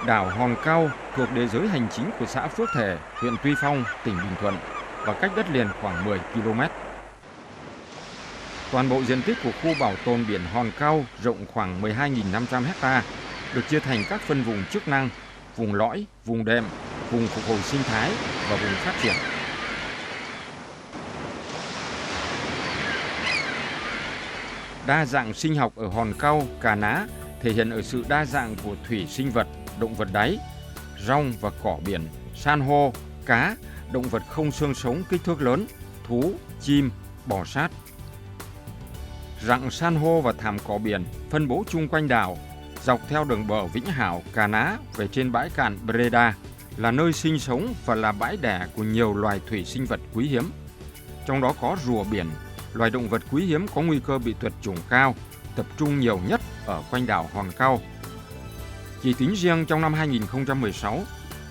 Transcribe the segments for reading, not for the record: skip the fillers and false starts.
Đảo Hòn Cao thuộc địa giới hành chính của xã Phước Thể, huyện Tuy Phong, tỉnh Bình Thuận và cách đất liền khoảng 10 km. Toàn bộ diện tích của khu bảo tồn biển Hòn Cao rộng khoảng 12.500 ha, được chia thành các phân vùng chức năng, vùng lõi, vùng đệm, vùng phục hồi sinh thái và vùng phát triển. Đa dạng sinh học ở Hòn Cao, Cà Ná thể hiện ở sự đa dạng của thủy sinh vật, động vật đáy, rong và cỏ biển, san hô, cá, động vật không xương sống kích thước lớn, thú, chim, bò sát. Rặng san hô và thảm cỏ biển phân bố chung quanh đảo, dọc theo đường bờ Vĩnh Hảo, Cà Ná về trên bãi cạn Breda, là nơi sinh sống và là bãi đẻ của nhiều loài thủy sinh vật quý hiếm. Trong đó có rùa biển, loài động vật quý hiếm có nguy cơ bị tuyệt chủng cao, tập trung nhiều nhất ở quanh đảo Hòn Cao. Chỉ tính riêng trong năm 2016,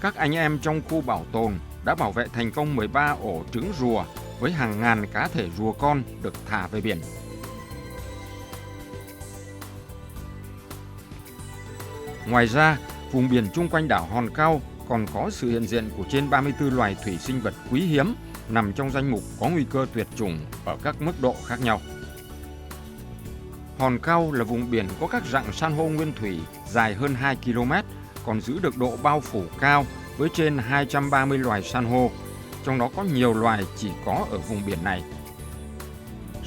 các anh em trong khu bảo tồn đã bảo vệ thành công 13 ổ trứng rùa với hàng ngàn cá thể rùa con được thả về biển. Ngoài ra, vùng biển chung quanh đảo Hòn Cao còn có sự hiện diện của trên 34 loài thủy sinh vật quý hiếm nằm trong danh mục có nguy cơ tuyệt chủng ở các mức độ khác nhau. Hòn Cao là vùng biển có các rặng san hô nguyên thủy dài hơn 2 km, còn giữ được độ bao phủ cao với trên 230 loài san hô, trong đó có nhiều loài chỉ có ở vùng biển này.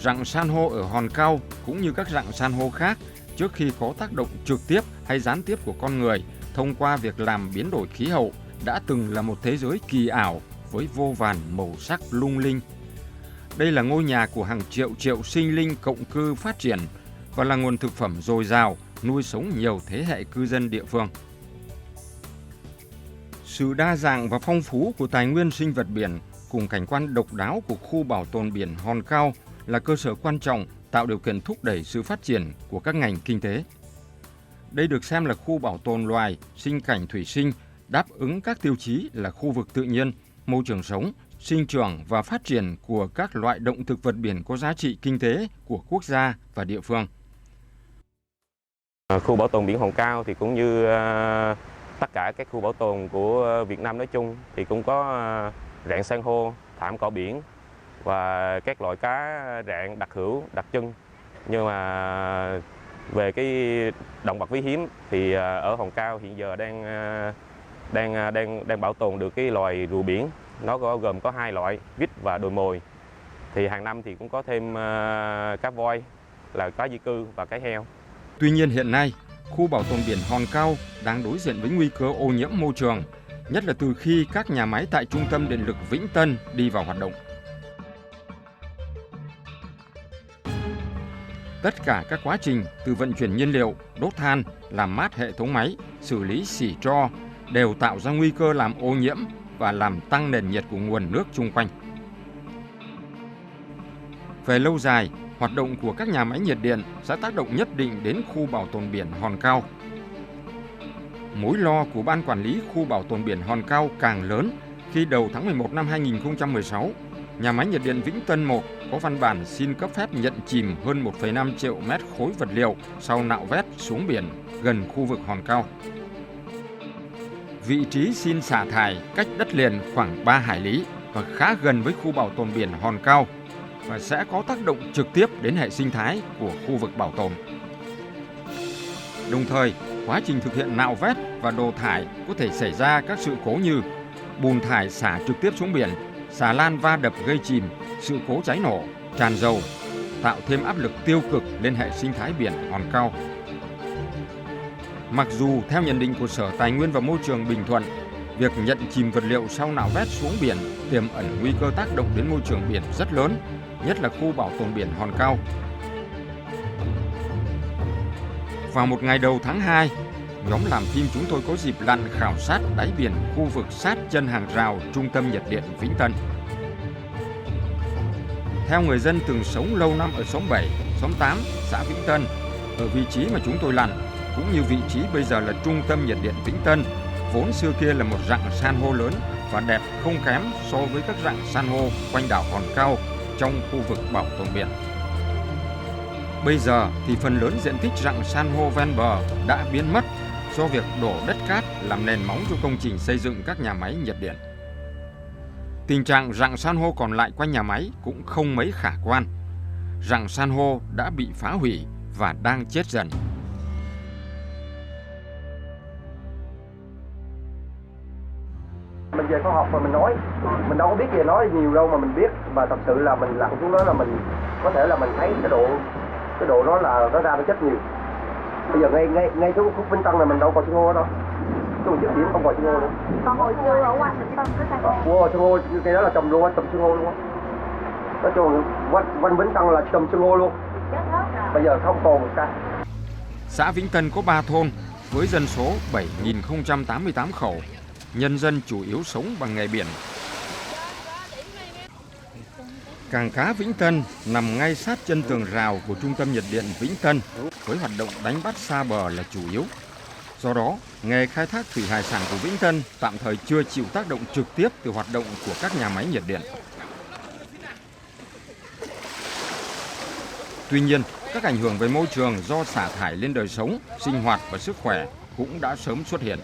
Rặng san hô ở Hòn Cao cũng như các rặng san hô khác, trước khi có tác động trực tiếp hay gián tiếp của con người thông qua việc làm biến đổi khí hậu, đã từng là một thế giới kỳ ảo với vô vàn màu sắc lung linh. Đây là ngôi nhà của hàng triệu triệu sinh linh cộng cư phát triển và là nguồn thực phẩm dồi dào, nuôi sống nhiều thế hệ cư dân địa phương. Sự đa dạng và phong phú của tài nguyên sinh vật biển cùng cảnh quan độc đáo của khu bảo tồn biển Hòn Cao là cơ sở quan trọng tạo điều kiện thúc đẩy sự phát triển của các ngành kinh tế. Đây được xem là khu bảo tồn loài, sinh cảnh thủy sinh, đáp ứng các tiêu chí là khu vực tự nhiên, môi trường sống, sinh trưởng và phát triển của các loại động thực vật biển có giá trị kinh tế của quốc gia và địa phương. Khu bảo tồn biển Hòn Cao thì cũng như tất cả các khu bảo tồn của Việt Nam nói chung thì cũng có rạn san hô, thảm cỏ biển và các loại cá rạn đặc hữu, đặc trưng. Nhưng mà về cái động vật quý hiếm thì ở Hòn Cao hiện giờ đang bảo tồn được cái loài rùa biển. Nó gồm có 2 loại, vít và đồi mồi. Thì hàng năm thì cũng có thêm cá voi, là cá di cư và cá heo. Tuy nhiên hiện nay, khu bảo tồn biển Hòn Cao đang đối diện với nguy cơ ô nhiễm môi trường, nhất là từ khi các nhà máy tại Trung tâm Điện lực Vĩnh Tân đi vào hoạt động. Tất cả các quá trình từ vận chuyển nhiên liệu, đốt than, làm mát hệ thống máy, xử lý xỉ tro đều tạo ra nguy cơ làm ô nhiễm và làm tăng nền nhiệt của nguồn nước chung quanh. Về lâu dài, hoạt động của các nhà máy nhiệt điện sẽ tác động nhất định đến khu bảo tồn biển Hòn Cao. Mối lo của Ban Quản lý Khu Bảo tồn biển Hòn Cao càng lớn khi đầu tháng 11 năm 2016, nhà máy nhiệt điện Vĩnh Tân 1 có văn bản xin cấp phép nhận chìm hơn 1,5 triệu mét khối vật liệu sau nạo vét xuống biển gần khu vực Hòn Cao. Vị trí xin xả thải cách đất liền khoảng 3 hải lý và khá gần với khu bảo tồn biển Hòn Cao và sẽ có tác động trực tiếp đến hệ sinh thái của khu vực bảo tồn. Đồng thời, quá trình thực hiện nạo vét và đổ thải có thể xảy ra các sự cố như bùn thải xả trực tiếp xuống biển, xà lan va đập gây chìm, sự cố cháy nổ, tràn dầu, tạo thêm áp lực tiêu cực lên hệ sinh thái biển Hòn Cao. Mặc dù theo nhận định của Sở Tài nguyên và Môi trường Bình Thuận, việc nhận chìm vật liệu sau nạo vét xuống biển tiềm ẩn nguy cơ tác động đến môi trường biển rất lớn, nhất là khu bảo tồn biển Hòn Cao. Vào một ngày đầu tháng 2, nhóm làm phim chúng tôi có dịp lặn khảo sát đáy biển khu vực sát chân hàng rào Trung tâm Nhiệt điện Vĩnh Tân. Theo người dân từng sống lâu năm ở xóm 7, xóm 8, xã Vĩnh Tân, ở vị trí mà chúng tôi lặn, cũng như vị trí bây giờ là Trung tâm Nhiệt điện Vĩnh Tân, vốn xưa kia là một rặng san hô lớn và đẹp không kém so với các rặng san hô quanh đảo Hòn Cao trong khu vực bảo tồn biển. Bây giờ thì phần lớn diện tích rặng san hô ven bờ đã biến mất do việc đổ đất cát làm nền móng cho công trình xây dựng các nhà máy nhiệt điện. Tình trạng rặng san hô còn lại quanh nhà máy cũng không mấy khả quan. Rặng san hô đã bị phá hủy và đang chết dần. Mình về khoa học mà mình nói, mình đâu có biết về nói nhiều đâu mà mình biết, và thật sự là mình lặn xuống đó là mình có thể là mình thấy cái độ đó là nó ra nó chết nhiều. Bây giờ ngay chỗ khúc Vĩnh Tân này mình đâu còn san hô đâu, chỗ dứt điểm không còn san hô nữa. Còn hồi xưa ở quanh Vĩnh Tân có san hô. Wow, san hô cái đó là trồng luôn, trồng san hô luôn. Nói chung quanh Vĩnh Tân là trồng san hô luôn. Bây giờ không còn một cái. Xã Vĩnh Tân có 3 thôn với dân số 7.088 khẩu. Nhân dân chủ yếu sống bằng nghề biển. Cảng cá Vĩnh Tân nằm ngay sát chân tường rào của trung tâm nhiệt điện Vĩnh Tân, với hoạt động đánh bắt xa bờ là chủ yếu. Do đó, nghề khai thác thủy hải sản của Vĩnh Tân tạm thời chưa chịu tác động trực tiếp từ hoạt động của các nhà máy nhiệt điện. Tuy nhiên, các ảnh hưởng về môi trường do xả thải lên đời sống, sinh hoạt và sức khỏe cũng đã sớm xuất hiện.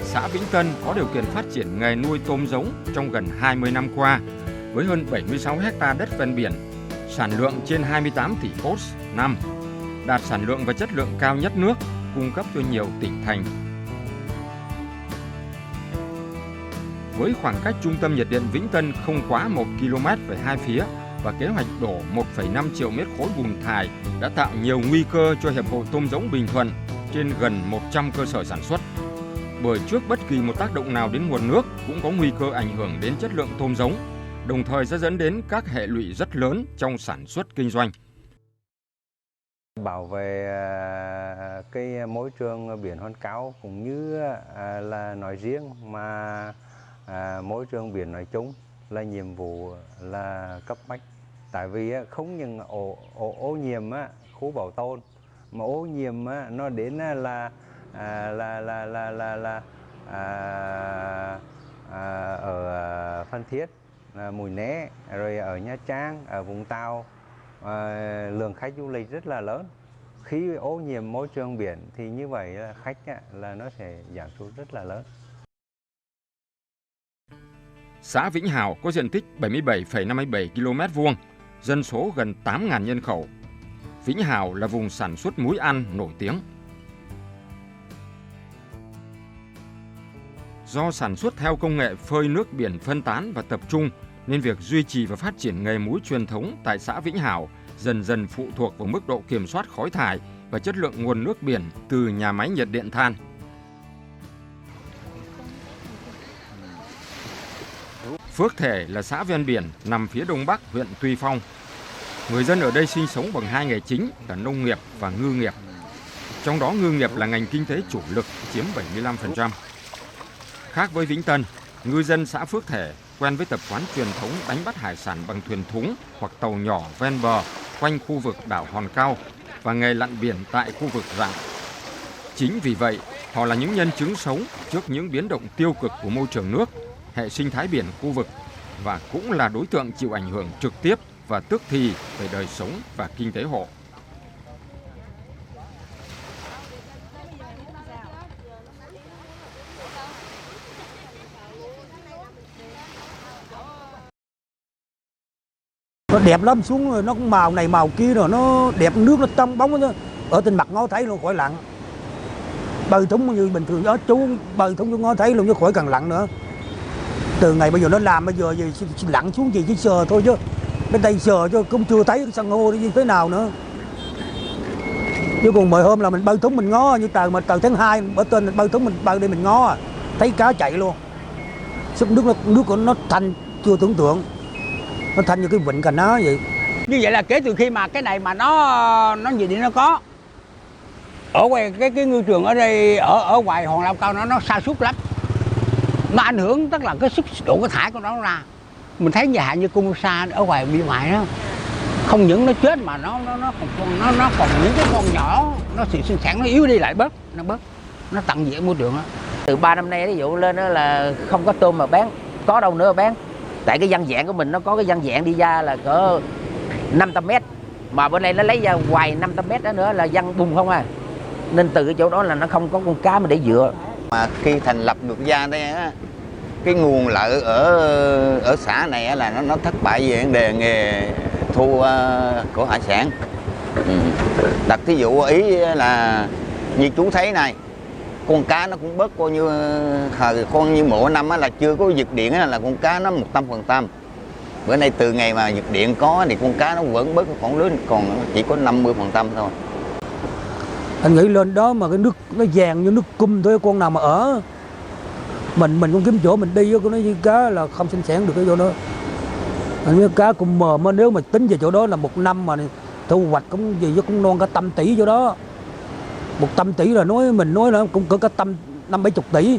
Xã Vĩnh Tân có điều kiện phát triển nghề nuôi tôm giống trong gần 20 năm qua, với hơn 76 ha đất ven biển, sản lượng trên 28 tỷ post năm, đạt sản lượng và chất lượng cao nhất nước, cung cấp cho nhiều tỉnh thành. Với khoảng cách trung tâm nhiệt điện Vĩnh Tân không quá 1 km về hai phía và kế hoạch đổ 1,5 triệu mét khối bùn thải đã tạo nhiều nguy cơ cho Hiệp hội Tôm giống Bình Thuận trên gần 100 cơ sở sản xuất. Bởi trước bất kỳ một tác động nào đến nguồn nước cũng có nguy cơ ảnh hưởng đến chất lượng tôm giống, đồng thời sẽ dẫn đến các hệ lụy rất lớn trong sản xuất kinh doanh. Bảo vệ cái môi trường biển Hòn Cao cũng như là nói riêng mà môi trường biển nói chung là nhiệm vụ là cấp bách. Tại vì không những ô nhiễm khu bảo tồn mà ô nhiễm nó đến là ở Phan Thiết, Mũi Né, rồi ở Nha Trang, ở Vũng Tàu, lượng khách du lịch rất là lớn. Khi ô nhiễm môi trường biển thì như vậy khách là nó sẽ giảm sút rất là lớn. Xã Vĩnh Hảo có diện tích 77,57 km², dân số gần 8.000 nhân khẩu. Vĩnh Hảo là vùng sản xuất muối ăn nổi tiếng. Do sản xuất theo công nghệ phơi nước biển phân tán và tập trung, nên việc duy trì và phát triển nghề muối truyền thống tại xã Vĩnh Hảo dần dần phụ thuộc vào mức độ kiểm soát khói thải và chất lượng nguồn nước biển từ nhà máy nhiệt điện than. Phước Thể là xã ven biển nằm phía đông bắc huyện Tuy Phong. Người dân ở đây sinh sống bằng hai nghề chính là nông nghiệp và ngư nghiệp. Trong đó ngư nghiệp là ngành kinh tế chủ lực chiếm 75%. Khác với Vĩnh Tân, ngư dân xã Phước Thể quen với tập quán truyền thống đánh bắt hải sản bằng thuyền thúng hoặc tàu nhỏ ven bờ quanh khu vực đảo Hòn Cao và nghề lặn biển tại khu vực rặng. Chính vì vậy, họ là những nhân chứng sống trước những biến động tiêu cực của môi trường nước, hệ sinh thái biển khu vực và cũng là đối tượng chịu ảnh hưởng trực tiếp và tức thì về đời sống và kinh tế hộ. Nó đẹp lắm, xuống rồi nó cũng màu này màu kia rồi nó đẹp, nước nó trong bóng đó. Ở trên mặt ngó thấy luôn khỏi lặn. Bơi thúng như bình thường đó, chú bơi thúng chú ngó thấy luôn chứ khỏi cần lặn nữa. Từ ngày bây giờ nó làm bây giờ gì lặn xuống gì chứ sờ thôi chứ. Bên đây sờ chứ cũng chưa thấy san hô như thế nào nữa. Chứ còn mỗi hôm là mình bơi thúng mình ngó như tờ tháng 2 ở trên mình bơi thúng mình bơi đây mình ngó thấy cá chạy luôn. Sức nước của nó thanh chưa tưởng tượng. Nó thành như cái vịnh Cà Ná vậy. Như vậy là kể từ khi mà cái này mà nó gì thì nó có. Ở ngoài cái ngư trường ở đây ở ngoài Hòn Lao Cao nó sa sút lắm. Nó ảnh hưởng tức là cái sức độ cái thải của nó ra. Mình thấy nhà như Kumosa ở ngoài bên ngoài đó, không những nó chết mà nó còn những cái con nhỏ nó sự sinh sản nó yếu đi lại bớt, nó tận diệt môi trường đó. Từ 3 năm nay ví dụ lên đó là không có tôm mà bán, có đâu nữa mà bán. Tại cái dân dạng của mình nó có cái dân dạng đi ra là cỡ 500 mét. Mà bữa nay nó lấy ra hoài 500 mét đó nữa là dân bùng không à. Nên từ cái chỗ đó là nó không có con cá mà để dựa. Mà khi thành lập được ra đây á, cái nguồn lợi ở xã này á là nó thất bại về vấn đề nghề thu của hải sản. Đặt thí dụ ý là như chú thấy này, con cá nó cũng bớt coi như con như mỗi năm á là chưa có giật điện á là con cá nó 100%. Bữa nay từ ngày mà giật điện có thì con cá nó vẫn bớt khoảng lớn, còn chỉ có 50% thôi. Anh nghĩ lên đó mà cái nước nó vàng như nước cung thôi, con nào mà ở mình cũng kiếm chỗ mình đi, có nói như cá là không sinh sản được cái chỗ đó. Anh biết cá cung mờ mà nếu mà tính về chỗ đó là một năm mà thu hoạch cũng gì chứ cũng non cả 100 tỷ chỗ đó. 100 tỷ là mình nói là cũng cỡ cả 50-70 tỷ.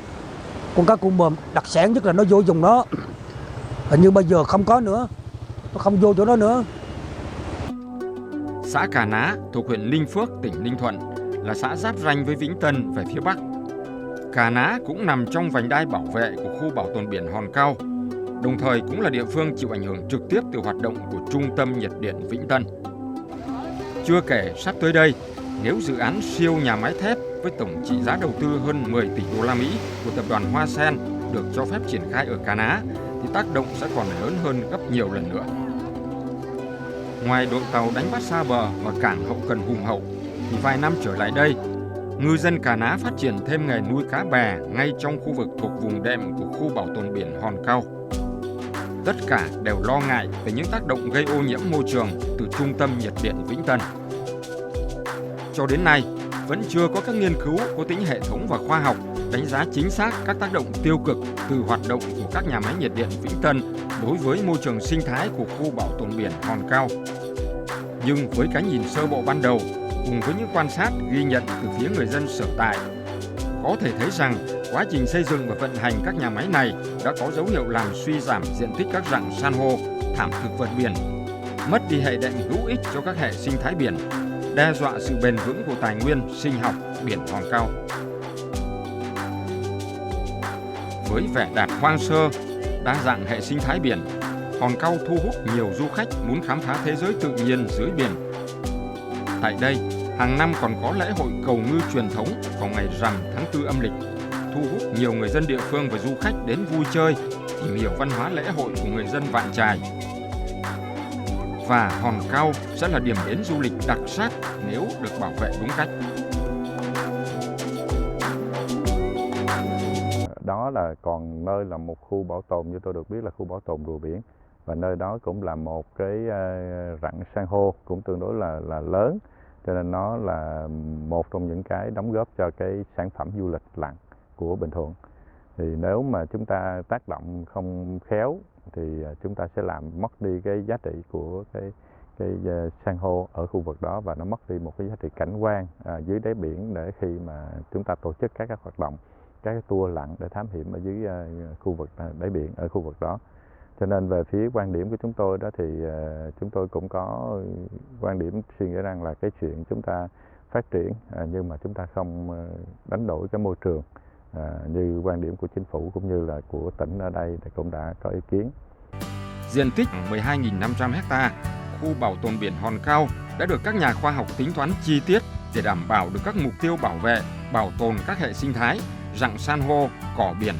Con cá cung mờ đặc sản nhất là nó vô vùng đó. Hình như bây giờ không có nữa, nó không vô chỗ đó nữa. Xã Cà Ná thuộc huyện Ninh Phước, tỉnh Ninh Thuận là xã giáp ranh với Vĩnh Tân về phía bắc. Cà Ná cũng nằm trong vành đai bảo vệ của khu bảo tồn biển Hòn Cao, đồng thời cũng là địa phương chịu ảnh hưởng trực tiếp từ hoạt động của Trung tâm nhiệt điện Vĩnh Tân. Chưa kể sắp tới đây, nếu dự án siêu nhà máy thép với tổng trị giá đầu tư hơn 10 tỷ đô la Mỹ của tập đoàn Hoa Sen được cho phép triển khai ở Cà Ná thì tác động sẽ còn lớn hơn gấp nhiều lần nữa. Ngoài đội tàu đánh bắt xa bờ và cảng hậu cần hùng hậu, thì vài năm trở lại đây, ngư dân Cà Ná phát triển thêm nghề nuôi cá bè ngay trong khu vực thuộc vùng đệm của khu bảo tồn biển Hòn Cao. Tất cả đều lo ngại về những tác động gây ô nhiễm môi trường từ Trung tâm nhiệt điện Vĩnh Tân. Cho đến nay, vẫn chưa có các nghiên cứu có tính hệ thống và khoa học đánh giá chính xác các tác động tiêu cực từ hoạt động của các nhà máy nhiệt điện Vĩnh Tân đối với môi trường sinh thái của khu bảo tồn biển Hòn Cao. Nhưng với cái nhìn sơ bộ ban đầu, cùng với những quan sát ghi nhận từ phía người dân sở tại, có thể thấy rằng quá trình xây dựng và vận hành các nhà máy này đã có dấu hiệu làm suy giảm diện tích các rặng san hô, thảm thực vật biển, mất đi hệ đệm hữu ích cho các hệ sinh thái biển, đe dọa sự bền vững của tài nguyên sinh học biển Hòn Cao. Với vẻ đẹp hoang sơ, đa dạng hệ sinh thái biển, Hòn Cao thu hút nhiều du khách muốn khám phá thế giới tự nhiên dưới biển. Tại đây, hàng năm còn có lễ hội cầu ngư truyền thống vào ngày rằm tháng 4 âm lịch, thu hút nhiều người dân địa phương và du khách đến vui chơi, tìm hiểu văn hóa lễ hội của người dân Vạn Chài. Và Hòn Cao sẽ là điểm đến du lịch đặc sắc nếu được bảo vệ đúng cách. Đó là còn nơi là một khu bảo tồn, như tôi được biết là khu bảo tồn rùa biển, và nơi đó cũng là một cái rặng san hô cũng tương đối là lớn, cho nên nó là một trong những cái đóng góp cho cái sản phẩm du lịch lặn của Bình Thuận. Thì nếu mà chúng ta tác động không khéo thì chúng ta sẽ làm mất đi cái giá trị của cái san hô ở khu vực đó, và nó mất đi một cái giá trị cảnh quan dưới đáy biển để khi mà chúng ta tổ chức các hoạt động, các tour lặn để thám hiểm ở dưới khu vực đáy biển ở khu vực đó. Cho nên về phía quan điểm của chúng tôi đó thì chúng tôi cũng có quan điểm suy nghĩ rằng là cái chuyện chúng ta phát triển nhưng mà chúng ta không đánh đổi cái môi trường như quan điểm của chính phủ cũng như là của tỉnh ở đây thì cũng đã có ý kiến. Diện tích 12.500 ha, khu bảo tồn biển Hòn Cao đã được các nhà khoa học tính toán chi tiết để đảm bảo được các mục tiêu bảo vệ, bảo tồn các hệ sinh thái, rặng san hô, cỏ biển,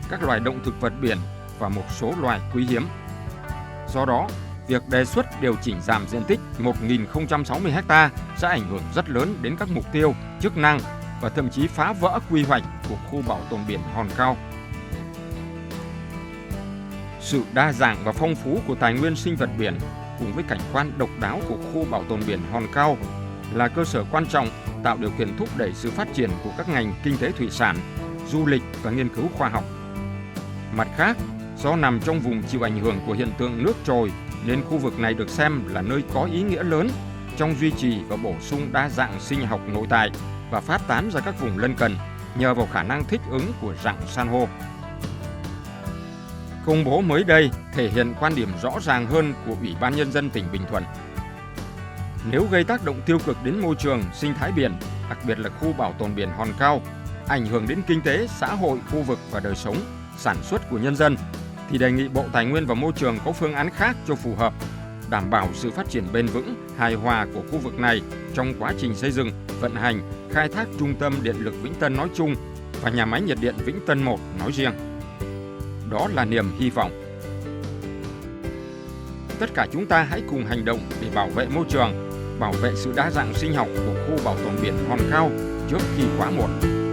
các loài động thực vật biển và một số loài quý hiếm. Do đó, việc đề xuất điều chỉnh giảm diện tích 1.060 ha sẽ ảnh hưởng rất lớn đến các mục tiêu, chức năng và thậm chí phá vỡ quy hoạch của khu bảo tồn biển Hòn Cao. Sự đa dạng và phong phú của tài nguyên sinh vật biển cùng với cảnh quan độc đáo của khu bảo tồn biển Hòn Cao là cơ sở quan trọng tạo điều kiện thúc đẩy sự phát triển của các ngành kinh tế thủy sản, du lịch và nghiên cứu khoa học. Mặt khác, do nằm trong vùng chịu ảnh hưởng của hiện tượng nước trồi nên khu vực này được xem là nơi có ý nghĩa lớn trong duy trì và bổ sung đa dạng sinh học nội tại và phát tán ra các vùng lân cận nhờ vào khả năng thích ứng của rặng san hô. Công bố mới đây thể hiện quan điểm rõ ràng hơn của Ủy ban Nhân dân tỉnh Bình Thuận. Nếu gây tác động tiêu cực đến môi trường, sinh thái biển, đặc biệt là khu bảo tồn biển Hòn Cao, ảnh hưởng đến kinh tế, xã hội, khu vực và đời sống, sản xuất của nhân dân, thì đề nghị Bộ Tài nguyên và Môi trường có phương án khác cho phù hợp, đảm bảo sự phát triển bền vững, hài hòa của khu vực này trong quá trình xây dựng, vận hành, khai thác trung tâm điện lực Vĩnh Tân nói chung và nhà máy nhiệt điện Vĩnh Tân 1 nói riêng. Đó là niềm hy vọng. Tất cả chúng ta hãy cùng hành động để bảo vệ môi trường, bảo vệ sự đa dạng sinh học của khu bảo tồn biển Hòn Cao trước khi quá muộn.